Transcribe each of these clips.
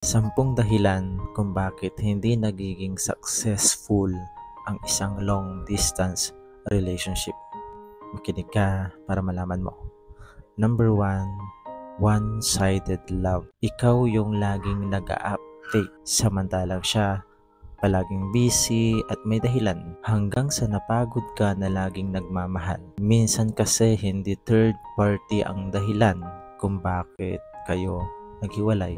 10 dahilan kung bakit hindi nagiging successful ang isang long-distance relationship. Makinig ka para malaman mo. Number 1, one-sided love. Ikaw yung laging nag-a-update, samantalang siya palaging busy at may dahilan hanggang sa napagod ka na laging nagmamahal. Minsan kasi hindi third party ang dahilan kung bakit kayo naghiwalay,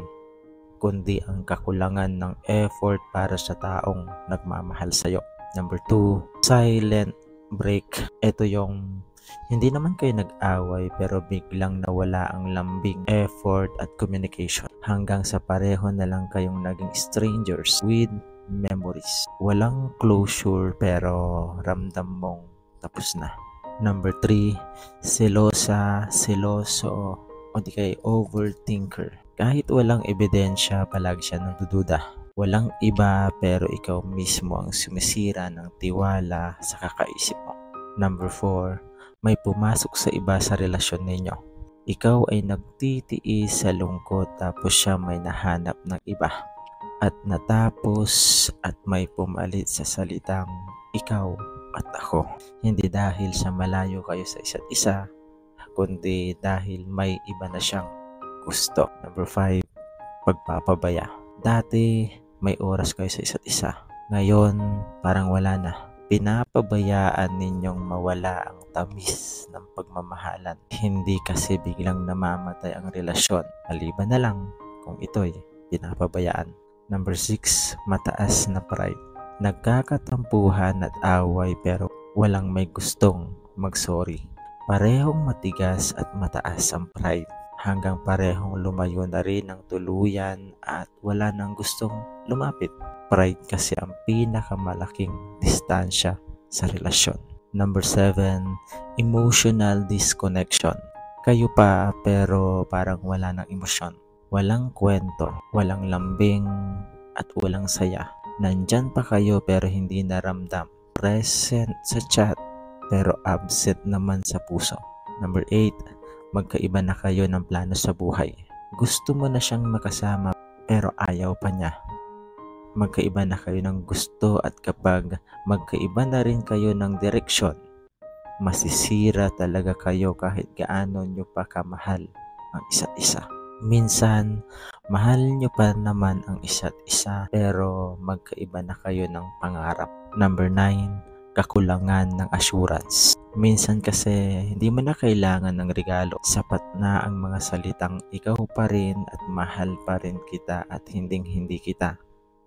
kundi ang kakulangan ng effort para sa taong nagmamahal sa'yo. Number 2, silent break. Ito yung hindi naman kayo nag-away pero biglang nawala ang lambing, effort at communication hanggang sa pareho na lang kayong naging strangers with memories. Walang closure pero ramdam mong tapos na. Number 3, seloso o di kaya overthinker. Kahit walang ebidensya, palagi siya nagdududa. Walang iba pero ikaw mismo ang sumisira ng tiwala sa kakaisip mo. Number 4, may pumasok sa iba sa relasyon ninyo. Ikaw ay nagtitiis sa lungkot tapos siya may nahanap ng iba. At natapos at may pumalit sa salitang ikaw at ako. Hindi dahil sa malayo kayo sa isa't isa, kundi dahil may iba na siyang gusto. Number 5, pagpapabaya. Dati may oras kayo sa isa't isa. Ngayon parang wala na. Pinapabayaan ninyong mawala ang tamis ng pagmamahalan. Hindi kasi biglang namamatay ang relasyon. Maliban na lang kung ito'y pinapabayaan. Number 6, mataas na pride. Nagkakatampuhan at away pero walang may gustong mag-sorry. Parehong matigas at mataas ang pride hanggang parehong lumayo na rin ng tuluyan at wala nang gustong lumapit. Pride kasi ang pinakamalaking distansya sa relasyon. Number 7, emotional disconnection. Kayo pa pero parang wala ng emosyon. Walang kwento, walang lambing at walang saya. Nandyan pa kayo pero hindi naramdam. Present sa chat pero absent naman sa puso. Number 8, magkaiba na kayo ng plano sa buhay. Gusto mo na siyang makasama pero ayaw pa niya. Magkaiba na kayo ng gusto at kapag magkaiba na rin kayo ng direksyon, masisira talaga kayo kahit gaano nyo pa kamahal ang isa't isa. Minsan, mahal nyo pa naman ang isa't isa pero magkaiba na kayo ng pangarap. Number 9, kakulangan ng assurance. Minsan kasi hindi mo na kailangan ng regalo. Sapat na ang mga salitang ikaw pa rin at mahal pa rin kita at hindi kita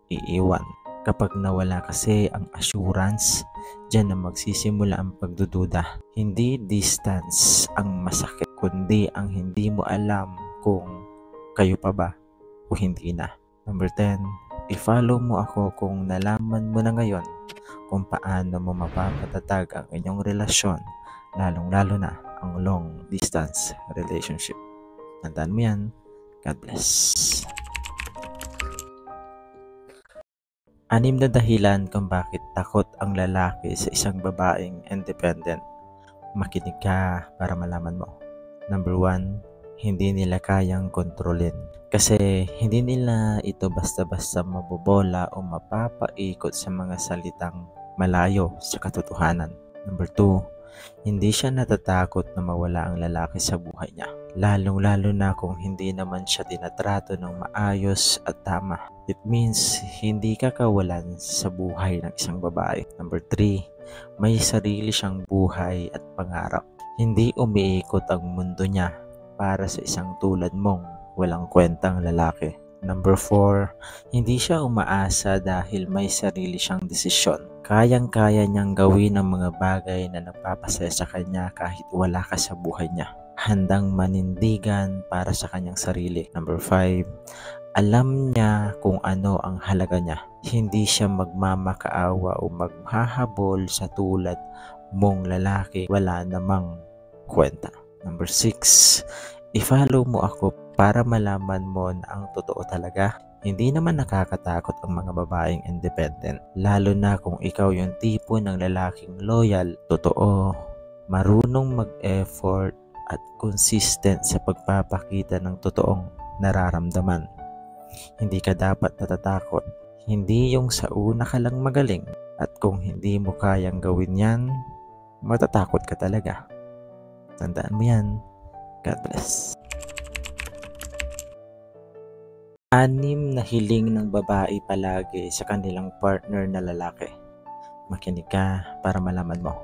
iiwan. Kapag nawala kasi ang assurance, dyan na magsisimula ang pagdududa. Hindi distance ang masakit, kundi ang hindi mo alam kung kayo pa ba o hindi na. Number 10, i-follow mo ako kung nalaman mo na ngayon kung paano mo mapapatatag ang inyong relasyon, lalong-lalo na ang long distance relationship. Tandaan mo yan. God bless. 6 na dahilan kung bakit takot ang lalaki sa isang babaeng independent. Makinig ka para malaman mo. Number 1, hindi nila kayang kontrolin. Kasi hindi nila ito basta-basta mabobola o mapapaikot sa mga salitang malayo sa katotohanan. Number 2, hindi siya natatakot na mawala ang lalaki sa buhay niya. Lalong-lalo na kung hindi naman siya tinatrato ng maayos at tama. It means hindi ka kawalan sa buhay ng isang babae. Number 3, may sarili siyang buhay at pangarap. Hindi umiikot ang mundo niya para sa isang tulad mong walang kwentang lalaki. Number 4, hindi siya umaasa dahil may sarili siyang desisyon. Kayang-kaya niyang gawin ang mga bagay na nagpapasaya sa kanya kahit wala ka sa buhay niya. Handang manindigan para sa kanyang sarili. Number 5, alam niya kung ano ang halaga niya. Hindi siya magmamakaawa o maghahabol sa tulad mong lalaki wala namang kwenta. Number 6, i-follow mo ako para malaman mo na ang totoo talaga. Hindi naman nakakatakot ang mga babaeng independent, lalo na kung ikaw yung tipo ng lalaking loyal, totoo, marunong mag-effort at consistent sa pagpapakita ng totoong nararamdaman. Hindi ka dapat natatakot. Hindi yung sa una ka lang magaling. At kung hindi mo kayang gawin yan, matatakot ka talaga. Tandaan mo yan. God bless. 6 na hiling ng babae palagi sa kanilang partner na lalaki. Makinig ka para malaman mo.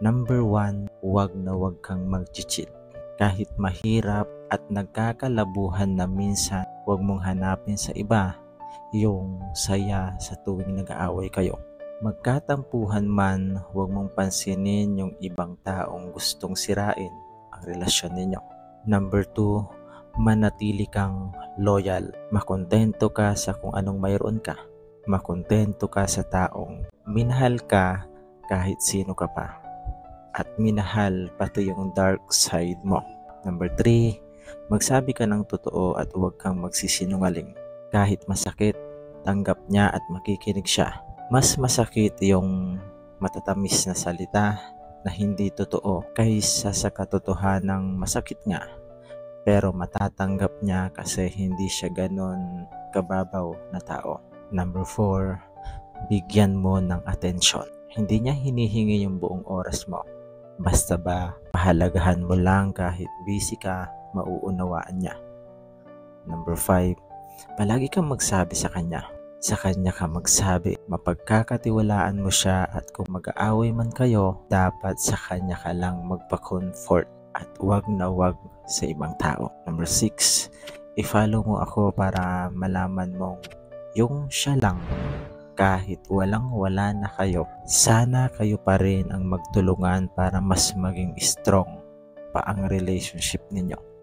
Number 1, huwag na huwag kang mag-cheat. Kahit mahirap at nagkakalabuhan na minsan, huwag mong hanapin sa iba yung saya sa tuwing nag-aaway kayo. Magkatampuhan man, huwag mong pansinin yung ibang taong gustong sirain ang relasyon ninyo. Number 2, manatili kang loyal. Makontento ka sa kung anong mayroon ka. Makontento ka sa taong minahal ka kahit sino ka pa. At minahal pati yung dark side mo. Number 3, magsabi ka ng totoo at huwag kang magsisinungaling. Kahit masakit, tanggap niya at makikinig siya. Mas masakit yung matatamis na salita na hindi totoo kaysa sa katotohanang masakit nga. Pero matatanggap niya kasi hindi siya ganon kababaw na tao. Number 4, bigyan mo ng atensyon. Hindi niya hinihingi yung buong oras mo. Basta ba pahalagahan mo lang kahit busy ka, mauunawaan niya. Number 5, palagi kang magsabi sa kanya. Sa kanya ka magsabi, mapagkakatiwalaan mo siya at kung mag-aaway man kayo, dapat sa kanya ka lang magpa-comfort at wag na wag sa ibang tao. Number 6, i-follow mo ako para malaman mong yung siya lang kahit walang-wala na kayo. Sana kayo pa rin ang magtulungan para mas maging strong pa ang relationship ninyo.